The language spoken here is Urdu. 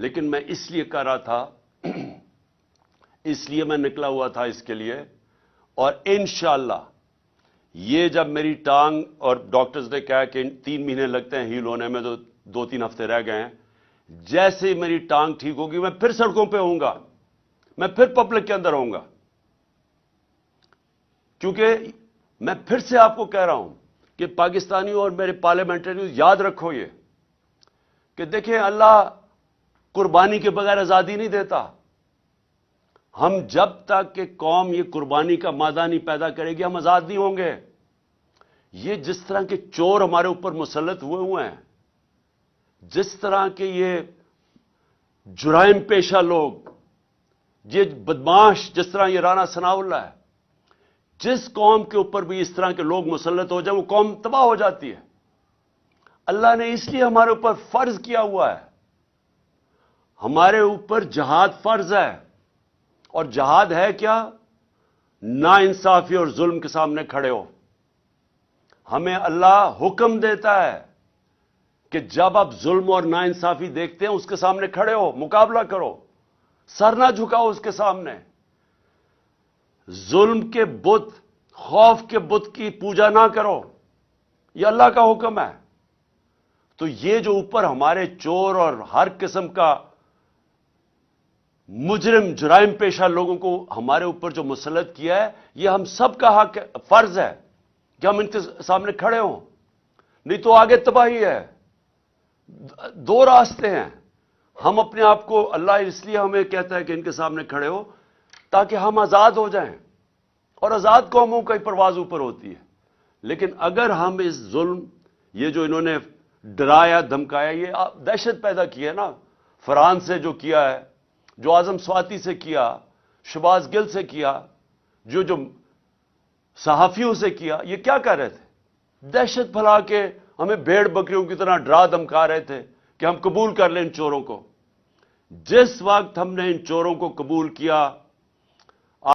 لیکن میں اس لیے کر رہا تھا، اس لیے میں نکلا ہوا تھا اس کے لیے، اور انشاءاللہ یہ جب میری ٹانگ، اور ڈاکٹرز نے کہا کہ 3 مہینے لگتے ہیں ہیل ہونے میں، تو 2-3 ہفتے رہ گئے ہیں، جیسے ہی میری ٹانگ ٹھیک ہوگی میں پھر سڑکوں پہ ہوں گا، میں پھر پبلک کے اندر ہوں گا. کیونکہ میں پھر سے آپ کو کہہ رہا ہوں کہ پاکستانیوں اور میرے پارلیمنٹریوں یاد رکھو یہ کہ دیکھیں اللہ قربانی کے بغیر آزادی نہیں دیتا. ہم جب تک کہ قوم یہ قربانی کا مادہ نہیں پیدا کرے گی ہم آزاد نہیں ہوں گے. یہ جس طرح کے چور ہمارے اوپر مسلط ہوئے ہیں، جس طرح کے یہ جرائم پیشہ لوگ، یہ بدماش، جس طرح یہ رانا ثناء اللہ ہے، جس قوم کے اوپر بھی اس طرح کے لوگ مسلط ہو جائیں وہ قوم تباہ ہو جاتی ہے. اللہ نے اس لیے ہمارے اوپر فرض کیا ہوا ہے، ہمارے اوپر جہاد فرض ہے. اور جہاد ہے کیا؟ نا انصافی اور ظلم کے سامنے کھڑے ہو. ہمیں اللہ حکم دیتا ہے کہ جب آپ ظلم اور نا انصافی دیکھتے ہیں اس کے سامنے کھڑے ہو، مقابلہ کرو، سر نہ جھکاؤ اس کے سامنے. ظلم کے بت، خوف کے بت کی پوجا نہ کرو، یہ اللہ کا حکم ہے. تو یہ جو اوپر ہمارے چور اور ہر قسم کا مجرم جرائم پیشہ لوگوں کو ہمارے اوپر جو مسلط کیا ہے، یہ ہم سب کا حق فرض ہے کہ ہم ان کے سامنے کھڑے ہوں، نہیں تو آگے تباہی ہے. 2 راستے ہیں. ہم اپنے آپ کو، اللہ اس لیے ہمیں کہتا ہے کہ ان کے سامنے کھڑے ہو تاکہ ہم آزاد ہو جائیں، اور آزاد قوموں کا ہی پرواز اوپر ہوتی ہے. لیکن اگر ہم اس ظلم، یہ جو انہوں نے ڈرایا دھمکایا، یہ دہشت پیدا کی ہے نا، فرحان سے جو کیا ہے، جو اعظم سواتی سے کیا، شہباز گل سے کیا، جو صحافیوں سے کیا، یہ کیا کر رہے تھے؟ دہشت پھیلا کے ہمیں بھیڑ بکریوں کی طرح ڈرا دھمکا رہے تھے کہ ہم قبول کر لیں ان چوروں کو. جس وقت ہم نے ان چوروں کو قبول کیا